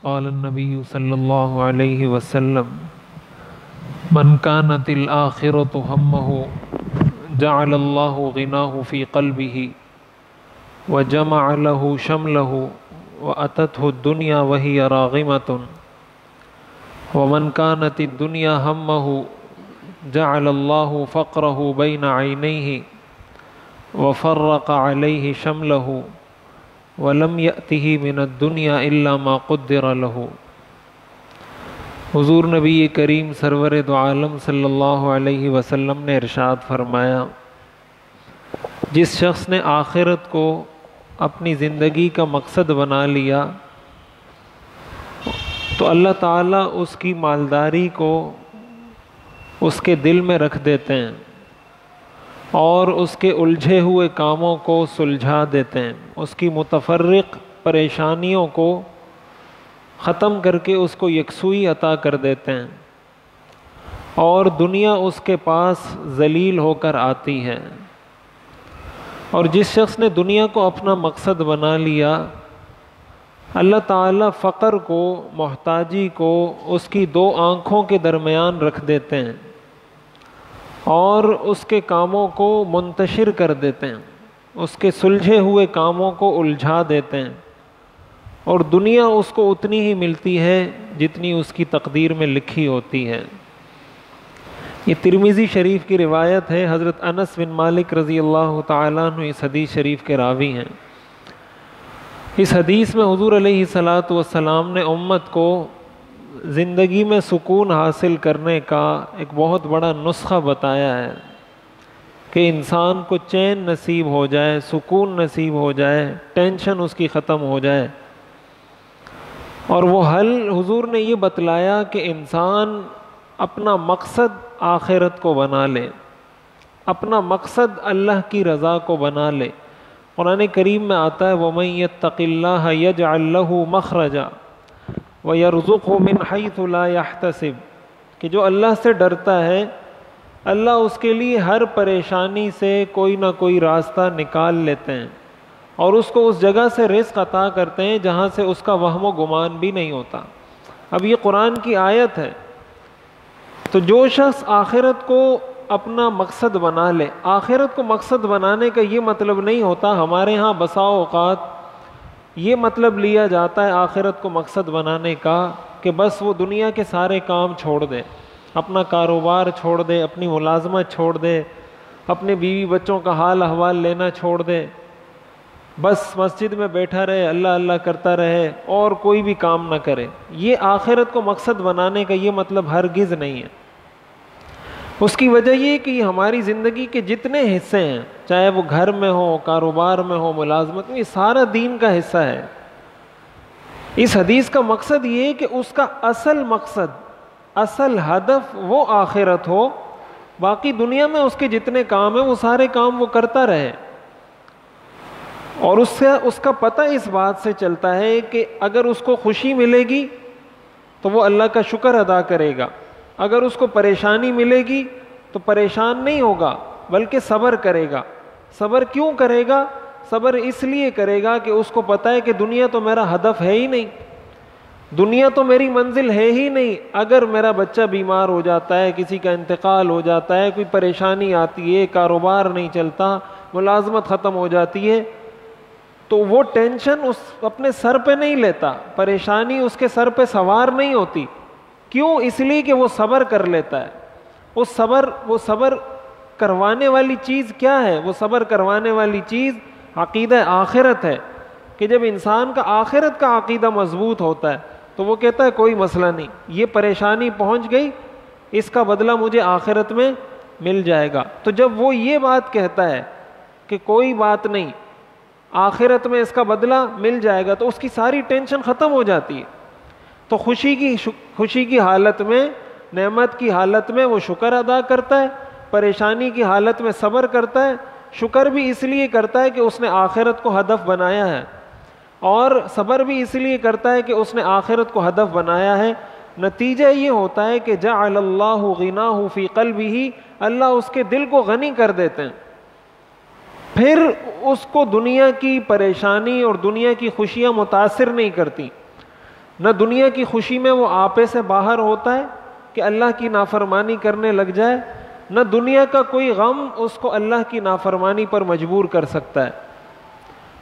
قال النبي صلى الله عليه وسلم من كانت الآخرة همه جعل الله غناه في قلبه وجمع له شمله وأتته الدنيا وهي راغمة ومن كانت الدنيا همه جعل الله فقره بين عينيه وفرق عليه شمله وَلَمْ يَأْتِهِ مِنَ الدُّنْيَا إِلَّا مَا قُدِّرَ لَهُ۔ حضور نبی کریم سرور دو عالم صلی اللہ علیہ وسلم نے ارشاد فرمایا، جس شخص نے آخرت کو اپنی زندگی کا مقصد بنا لیا تو اللہ تعالیٰ اس کی مالداری کو اس کے دل میں رکھ دیتے ہیں اور اس کے الجھے ہوئے کاموں کو سلجھا دیتے ہیں، اس کی متفرق پریشانیوں کو ختم کر کے اس کو یکسوئی عطا کر دیتے ہیں اور دنیا اس کے پاس ذلیل ہو کر آتی ہے۔ اور جس شخص نے دنیا کو اپنا مقصد بنا لیا، اللہ تعالیٰ فقر کو، محتاجی کو اس کی دو آنکھوں کے درمیان رکھ دیتے ہیں اور اس کے کاموں کو منتشر کر دیتے ہیں، اس کے سلجھے ہوئے کاموں کو الجھا دیتے ہیں اور دنیا اس کو اتنی ہی ملتی ہے جتنی اس کی تقدیر میں لکھی ہوتی ہے۔ یہ ترمذی شریف کی روایت ہے، حضرت انس بن مالک رضی اللہ تعالیٰ عنہ اس حدیث شریف کے راوی ہیں۔ اس حدیث میں حضور علیہ السلام نے امت کو زندگی میں سکون حاصل کرنے کا ایک بہت بڑا نسخہ بتایا ہے کہ انسان کو چین نصیب ہو جائے، سکون نصیب ہو جائے، ٹینشن اس کی ختم ہو جائے۔ اور وہ حل حضور نے یہ بتلایا کہ انسان اپنا مقصد آخرت کو بنا لے، اپنا مقصد اللہ کی رضا کو بنا لے۔ قرآن کریم میں آتا ہے وَمَن يَتَّقِ اللَّهَ يَجْعَل لَّهُ مَخْرَجًا وَيَرْزُقْهُ مِنْ حَيْثُ لَا يَحْتَسِبُ، کہ جو اللہ سے ڈرتا ہے اللہ اس کے لیے ہر پریشانی سے کوئی نہ کوئی راستہ نکال لیتے ہیں اور اس کو اس جگہ سے رزق عطا کرتے ہیں جہاں سے اس کا وہم و گمان بھی نہیں ہوتا۔ اب یہ قرآن کی آیت ہے، تو جو شخص آخرت کو اپنا مقصد بنا لے، آخرت کو مقصد بنانے کا یہ مطلب نہیں ہوتا، ہمارے ہاں بسا اوقات یہ مطلب لیا جاتا ہے آخرت کو مقصد بنانے کا کہ بس وہ دنیا کے سارے کام چھوڑ دے، اپنا کاروبار چھوڑ دے، اپنی ملازمت چھوڑ دے، اپنے بیوی بچوں کا حال احوال لینا چھوڑ دے، بس مسجد میں بیٹھا رہے، اللہ اللہ کرتا رہے اور کوئی بھی کام نہ کرے۔ یہ آخرت کو مقصد بنانے کا یہ مطلب ہرگز نہیں ہے۔ اس کی وجہ یہ کہ یہ ہماری زندگی کے جتنے حصے ہیں، چاہے وہ گھر میں ہو، کاروبار میں ہو، ملازمت میں، یہ سارا دین کا حصہ ہے۔ اس حدیث کا مقصد یہ ہے کہ اس کا اصل مقصد، اصل ہدف وہ آخرت ہو، باقی دنیا میں اس کے جتنے کام ہیں وہ سارے کام وہ کرتا رہے۔ اور اس کا پتہ اس بات سے چلتا ہے کہ اگر اس کو خوشی ملے گی تو وہ اللہ کا شکر ادا کرے گا، اگر اس کو پریشانی ملے گی تو پریشان نہیں ہوگا بلکہ صبر کرے گا۔ صبر کیوں کرے گا؟ صبر اس لیے کرے گا کہ اس کو پتہ ہے کہ دنیا تو میرا ہدف ہے ہی نہیں، دنیا تو میری منزل ہے ہی نہیں۔ اگر میرا بچہ بیمار ہو جاتا ہے، کسی کا انتقال ہو جاتا ہے، کوئی پریشانی آتی ہے، کاروبار نہیں چلتا، ملازمت ختم ہو جاتی ہے، تو وہ ٹینشن اس اپنے سر پہ نہیں لیتا، پریشانی اس کے سر پہ سوار نہیں ہوتی۔ کیوں؟ اس لیے کہ وہ صبر کر لیتا ہے۔ وہ صبر کروانے والی چیز کیا ہے؟ وہ صبر کروانے والی چیز عقیدہ آخرت ہے، کہ جب انسان کا آخرت کا عقیدہ مضبوط ہوتا ہے تو وہ کہتا ہے کوئی مسئلہ نہیں، یہ پریشانی پہنچ گئی، اس کا بدلہ مجھے آخرت میں مل جائے گا۔ تو جب وہ یہ بات کہتا ہے کہ کوئی بات نہیں، آخرت میں اس کا بدلہ مل جائے گا، تو اس کی ساری ٹینشن ختم ہو جاتی ہے۔ تو خوشی کی حالت میں، نعمت کی حالت میں وہ شکر ادا کرتا ہے، پریشانی کی حالت میں صبر کرتا ہے۔ شکر بھی اس لیے کرتا ہے کہ اس نے آخرت کو ہدف بنایا ہے، اور صبر بھی اس لیے کرتا ہے کہ اس نے آخرت کو ہدف بنایا ہے۔ نتیجہ یہ ہوتا ہے کہ جعل اللہ غناہ فی قلبہ، اللہ اس کے دل کو غنی کر دیتے ہیں، پھر اس کو دنیا کی پریشانی اور دنیا کی خوشیاں متاثر نہیں کرتی۔ نہ دنیا کی خوشی میں وہ آپے سے باہر ہوتا ہے کہ اللہ کی نافرمانی کرنے لگ جائے، نہ دنیا کا کوئی غم اس کو اللہ کی نافرمانی پر مجبور کر سکتا ہے۔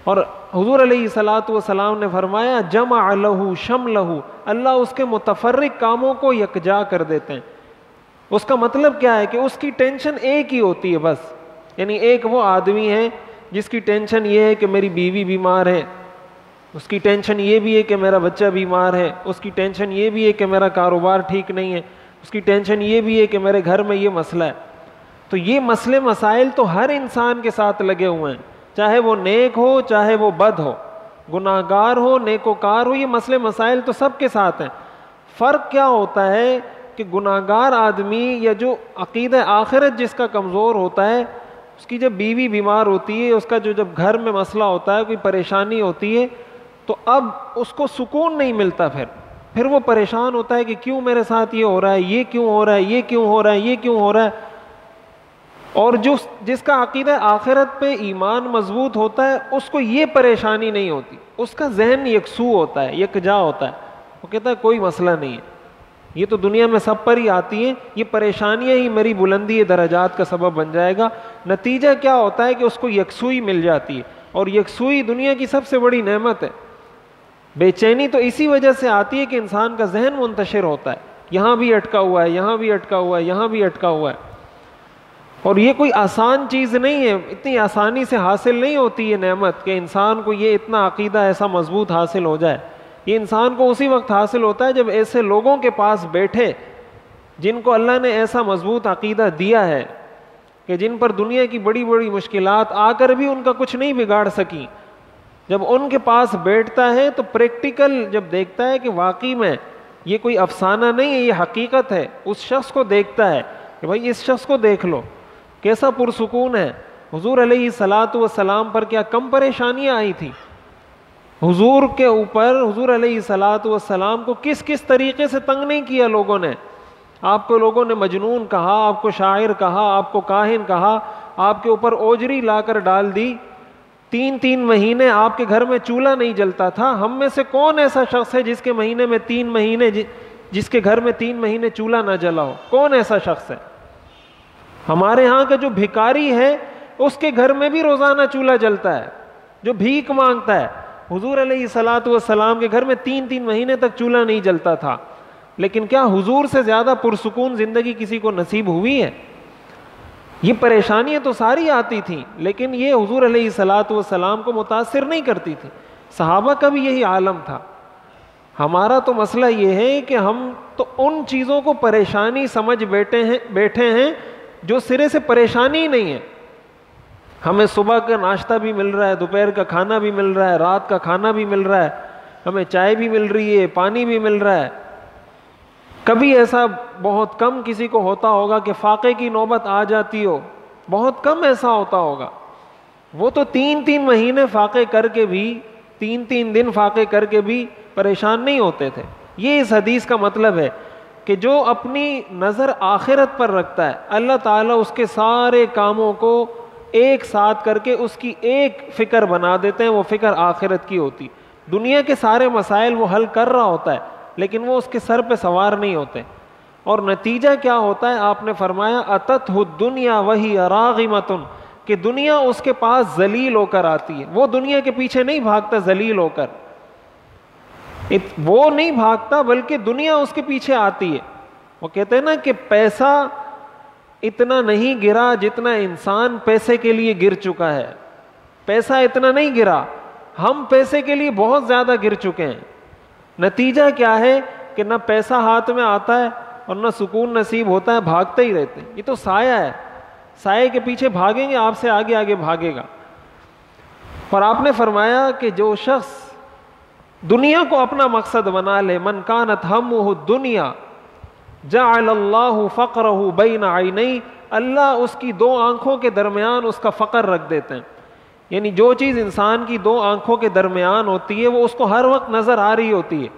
اور حضور علیہ الصلوۃ والسلام نے فرمایا جمع لہ شملہ، اللہ اس کے متفرق کاموں کو یکجا کر دیتے ہیں۔ اس کا مطلب کیا ہے کہ اس کی ٹینشن ایک ہی ہوتی ہے بس، یعنی ایک وہ آدمی ہے جس کی ٹینشن یہ ہے کہ میری بیوی بیمار ہے، اس کی ٹینشن یہ بھی ہے کہ میرا بچہ بیمار ہے، اس کی ٹینشن یہ بھی ہے کہ میرا کاروبار ٹھیک نہیں ہے، اس کی ٹینشن یہ بھی ہے کہ میرے گھر میں یہ مسئلہ ہے۔ تو یہ مسئلے مسائل تو ہر انسان کے ساتھ لگے ہوئے ہیں، چاہے وہ نیک ہو چاہے وہ بد ہو، گناہ گار ہو نیکوکار ہو، یہ مسئلے مسائل تو سب کے ساتھ ہیں۔ فرق کیا ہوتا ہے کہ گناہ گار آدمی یا جو عقیدہ آخرت جس کا کمزور ہوتا ہے، اس کی جب بیوی بیمار ہوتی ہے، اس کا جب گھر میں مسئلہ ہوتا ہے، کوئی پریشانی ہوتی ہے، تو اب اس کو سکون نہیں ملتا، پھر وہ پریشان ہوتا ہے کہ کیوں میرے ساتھ یہ ہو رہا ہے، یہ کیوں ہو رہا ہے، یہ کیوں ہو رہا ہے، یہ کیوں ہو رہا ہے۔ اور جس کا عقیدہ آخرت پہ ایمان مضبوط ہوتا ہے، اس کو یہ پریشانی نہیں ہوتی، اس کا ذہن یکسو ہوتا ہے، یکجا ہوتا ہے، وہ کہتا ہے کوئی مسئلہ نہیں ہے، یہ تو دنیا میں سب پر ہی آتی ہیں، یہ پریشانیاں ہی میری بلندی درجات کا سبب بن جائے گا۔ نتیجہ کیا ہوتا ہے کہ اس کو یکسوئی مل جاتی ہے، اور یکسوئی دنیا کی سب سے بڑی نعمت ہے۔ بے چینی تو اسی وجہ سے آتی ہے کہ انسان کا ذہن منتشر ہوتا ہے، یہاں بھی اٹکا ہوا ہے، یہاں بھی اٹکا ہوا ہے، یہاں بھی اٹکا ہوا ہے۔ اور یہ کوئی آسان چیز نہیں ہے، اتنی آسانی سے حاصل نہیں ہوتی یہ نعمت کہ انسان کو یہ اتنا عقیدہ ایسا مضبوط حاصل ہو جائے۔ یہ انسان کو اسی وقت حاصل ہوتا ہے جب ایسے لوگوں کے پاس بیٹھے جن کو اللہ نے ایسا مضبوط عقیدہ دیا ہے کہ جن پر دنیا کی بڑی بڑی مشکلات آ کر بھی ان کا کچھ نہیں بگاڑ سکی۔ جب ان کے پاس بیٹھتا ہے تو پریکٹیکل جب دیکھتا ہے کہ واقعی میں یہ کوئی افسانہ نہیں ہے، یہ حقیقت ہے، اس شخص کو دیکھتا ہے کہ بھائی اس شخص کو دیکھ لو کیسا پرسکون ہے۔ حضور علیہ الصلوۃ والسلام پر کیا کم پریشانیاں آئی تھی؟ حضور کے اوپر حضور علیہ الصلوۃ والسلام کو کس کس طریقے سے تنگ نہیں کیا لوگوں نے۔ آپ کو لوگوں نے مجنون کہا، آپ کو شاعر کہا، آپ کو کاہن کہا، آپ کے اوپر اوجری لا کر ڈال دی۔ 3 مہینے آپ کے گھر میں چولہا نہیں جلتا تھا۔ ہم میں سے کون ایسا شخص ہے جس کے مہینے میں 3 مہینے جس کے گھر میں 3 مہینے چولہا نہ جلا ہو؟ کون ایسا شخص ہے؟ ہمارے ہاں کا جو بھکاری ہے اس کے گھر میں بھی روزانہ چولہا جلتا ہے، جو بھیک مانگتا ہے۔ حضور علیہ الصلوۃ والسلام کے گھر میں 3 مہینے تک چولہا نہیں جلتا تھا، لیکن کیا حضور سے زیادہ پرسکون زندگی کسی کو نصیب ہوئی ہے؟ یہ پریشانیاں تو ساری آتی تھیں، لیکن یہ حضور علیہ الصلوۃ والسلام کو متاثر نہیں کرتی تھی۔ صحابہ کا بھی یہی عالم تھا۔ ہمارا تو مسئلہ یہ ہے کہ ہم تو ان چیزوں کو پریشانی سمجھ بیٹھے ہیں جو سرے سے پریشانی ہی نہیں ہے۔ ہمیں صبح کا ناشتہ بھی مل رہا ہے، دوپہر کا کھانا بھی مل رہا ہے، رات کا کھانا بھی مل رہا ہے، ہمیں چائے بھی مل رہی ہے، پانی بھی مل رہا ہے۔ کبھی ایسا بہت کم کسی کو ہوتا ہوگا کہ فاقے کی نوبت آ جاتی ہو، بہت کم ایسا ہوتا ہوگا۔ وہ تو 3 مہینے فاقے کر کے بھی، 3 دن فاقے کر کے بھی پریشان نہیں ہوتے تھے۔ یہ اس حدیث کا مطلب ہے کہ جو اپنی نظر آخرت پر رکھتا ہے، اللہ تعالیٰ اس کے سارے کاموں کو ایک ساتھ کر کے اس کی ایک فکر بنا دیتے ہیں، وہ فکر آخرت کی ہوتی۔ دنیا کے سارے مسائل وہ حل کر رہا ہوتا ہے، لیکن وہ اس کے سر پہ سوار نہیں ہوتے۔ اور نتیجہ کیا ہوتا ہے؟ آپ نے فرمایا اتتہ الدنیا وہی راغمۃ، کہ دنیا اس کے پاس ذلیل ہو کر آتی ہے۔ وہ دنیا کے پیچھے نہیں بھاگتا ذلیل ہو کر، وہ نہیں بھاگتا بلکہ دنیا اس کے پیچھے آتی ہے۔ وہ کہتے ہیں نا کہ پیسہ اتنا نہیں گرا جتنا انسان پیسے کے لیے گر چکا ہے۔ پیسہ اتنا نہیں گرا، ہم پیسے کے لیے بہت زیادہ گر چکے ہیں۔ نتیجہ کیا ہے کہ نہ پیسہ ہاتھ میں آتا ہے اور نہ سکون نصیب ہوتا ہے، بھاگتے ہی رہتے ہیں۔ یہ تو سایہ ہے، سائے کے پیچھے بھاگیں گے، آپ سے آگے آگے بھاگے گا۔ اور آپ نے فرمایا کہ جو شخص دنیا کو اپنا مقصد بنا لے، من کانت ہمہ الدنیا جعل اللہ فقرہ بین عینیہ، اللہ اس کی 2 آنکھوں کے درمیان اس کا فقر رکھ دیتے ہیں۔ یعنی جو چیز انسان کی 2 آنکھوں کے درمیان ہوتی ہے وہ اس کو ہر وقت نظر آ رہی ہوتی ہے۔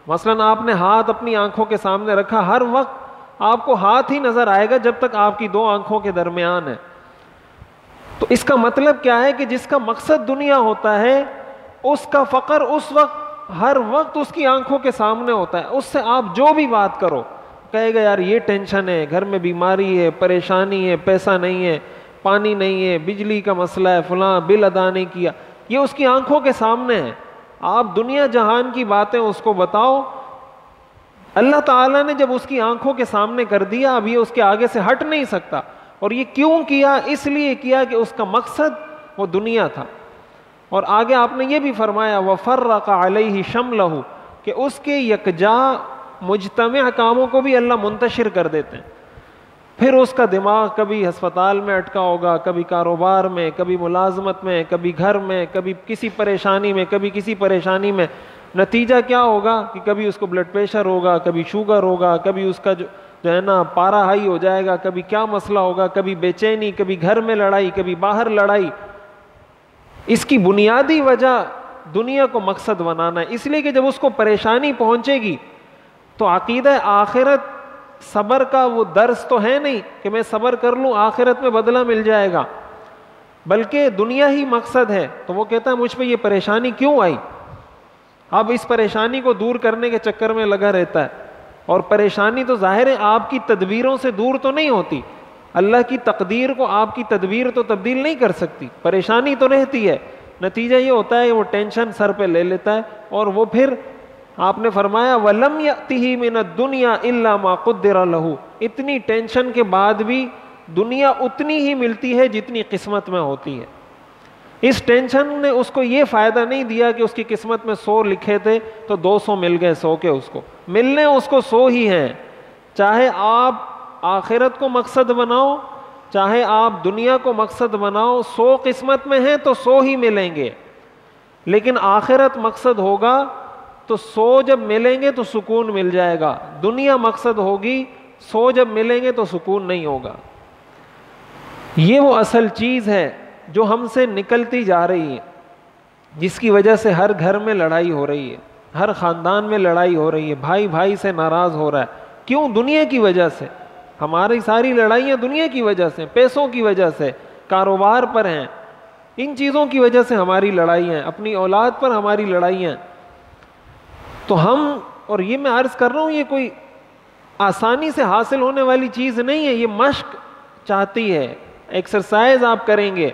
مثلا آپ نے ہاتھ اپنی آنکھوں کے سامنے رکھا، ہر وقت آپ کو ہاتھ ہی نظر آئے گا جب تک آپ کی 2 آنکھوں کے درمیان ہے۔ تو اس کا مطلب کیا ہے کہ جس کا مقصد دنیا ہوتا ہے اس کا فقر اس وقت ہر وقت اس کی آنکھوں کے سامنے ہوتا ہے. اس سے آپ جو بھی بات کرو کہے گا یار یہ ٹینشن ہے, گھر میں بیماری ہے, پریشانی ہے, پیسہ نہیں ہے, پانی نہیں ہے, بجلی کا مسئلہ ہے, فلاں بل ادا نہیں کیا. یہ اس کی آنکھوں کے سامنے ہے. آپ دنیا جہان کی باتیں اس کو بتاؤ, اللہ تعالیٰ نے جب اس کی آنکھوں کے سامنے کر دیا, اب یہ اس کے آگے سے ہٹ نہیں سکتا. اور یہ کیوں کیا؟ اس لیے کیا کہ اس کا مقصد وہ دنیا تھا. اور آگے آپ نے یہ بھی فرمایا وَفَرَّقَ عَلَيْهِ شَمْلَهُ, کہ اس کے یکجا مجتمع کاموں کو بھی اللہ منتشر کر دیتے ہیں. پھر اس کا دماغ کبھی ہسپتال میں اٹکا ہوگا, کبھی کاروبار میں, کبھی ملازمت میں, کبھی گھر میں, کبھی کسی پریشانی میں, کبھی کسی پریشانی میں. نتیجہ کیا ہوگا کہ کبھی اس کو بلڈ پریشر ہوگا, کبھی شوگر ہوگا, کبھی اس کا جو ہے نا پارا ہائی ہو جائے گا, کبھی کیا مسئلہ ہوگا, کبھی بے چینی, کبھی گھر میں لڑائی, کبھی باہر لڑائی. اس کی بنیادی وجہ دنیا کو مقصد بنانا ہے. اس لیے کہ جب اس کو پریشانی پہنچے گی تو عقیدہ آخرت صبر کا وہ درس تو ہے نہیں کہ میں صبر کر لوں آخرت میں بدلہ مل جائے گا, بلکہ دنیا ہی مقصد ہے. تو وہ کہتا ہے مجھ پہ یہ پریشانی کیوں آئی؟ اب اس پریشانی کو دور کرنے کے چکر میں لگا رہتا ہے. اور پریشانی تو ظاہر ہے آپ کی تدبیروں سے دور تو نہیں ہوتی. اللہ کی تقدیر کو آپ کی تدبیر تو تبدیل نہیں کر سکتی, پریشانی تو رہتی ہے. نتیجہ یہ ہوتا ہے کہ وہ ٹینشن سر پہ لے لیتا ہے, اور وہ پھر آپ نے فرمایا وَلَمْ يَأْتِهِ مِنَ الدُّنْيَا إِلَّا مَا قُدِّرَ لَهُ, اتنی ٹینشن کے بعد بھی دنیا اتنی ہی ملتی ہے جتنی قسمت میں ہوتی ہے. اس ٹینشن نے اس کو یہ فائدہ نہیں دیا کہ اس کی قسمت میں 100 لکھے تھے تو 200 مل گئے, 100 کے اس کو ملنے اس کو 100 ہی ہیں. چاہے آپ آخرت کو مقصد بناؤ, چاہے آپ دنیا کو مقصد بناؤ, 100 قسمت میں ہیں تو 100 ہی ملیں گے. لیکن آخرت مقصد ہوگا تو 100 جب ملیں گے تو سکون مل جائے گا. دنیا مقصد ہوگی, 100 جب ملیں گے تو سکون نہیں ہوگا. یہ وہ اصل چیز ہے جو ہم سے نکلتی جا رہی ہے, جس کی وجہ سے ہر گھر میں لڑائی ہو رہی ہے, ہر خاندان میں لڑائی ہو رہی ہے, بھائی بھائی سے ناراض ہو رہا ہے. کیوں؟ دنیا کی وجہ سے. ہماری ساری لڑائیاں دنیا کی وجہ سے, پیسوں کی وجہ سے, کاروبار پر ہیں, ان چیزوں کی وجہ سے ہماری لڑائیاں, اپنی اولاد پر ہماری لڑائیاں. تو ہم, اور یہ میں عرض کر رہا ہوں, یہ کوئی آسانی سے حاصل ہونے والی چیز نہیں ہے. یہ مشق چاہتی ہے, ایکسرسائز آپ کریں گے,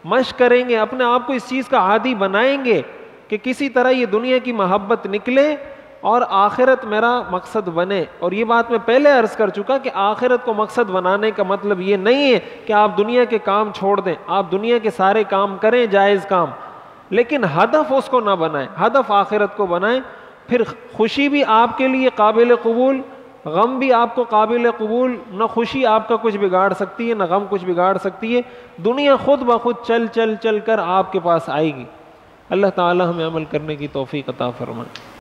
مشق کریں گے, اپنے آپ کو اس چیز کا عادی بنائیں گے کہ کسی طرح یہ دنیا کی محبت نکلے اور آخرت میرا مقصد بنے. اور یہ بات میں پہلے عرض کر چکا کہ آخرت کو مقصد بنانے کا مطلب یہ نہیں ہے کہ آپ دنیا کے کام چھوڑ دیں. آپ دنیا کے سارے کام کریں, جائز کام, لیکن ہدف اس کو نہ بنائیں, ہدف آخرت کو بنائیں. پھر خوشی بھی آپ کے لیے قابل قبول, غم بھی آپ کو قابل قبول. نہ خوشی آپ کا کچھ بگاڑ سکتی ہے, نہ غم کچھ بگاڑ سکتی ہے. دنیا خود بخود چل چل چل کر آپ کے پاس آئے گی. اللہ تعالی ہمیں عمل کرنے کی توفیق عطا فرمائے.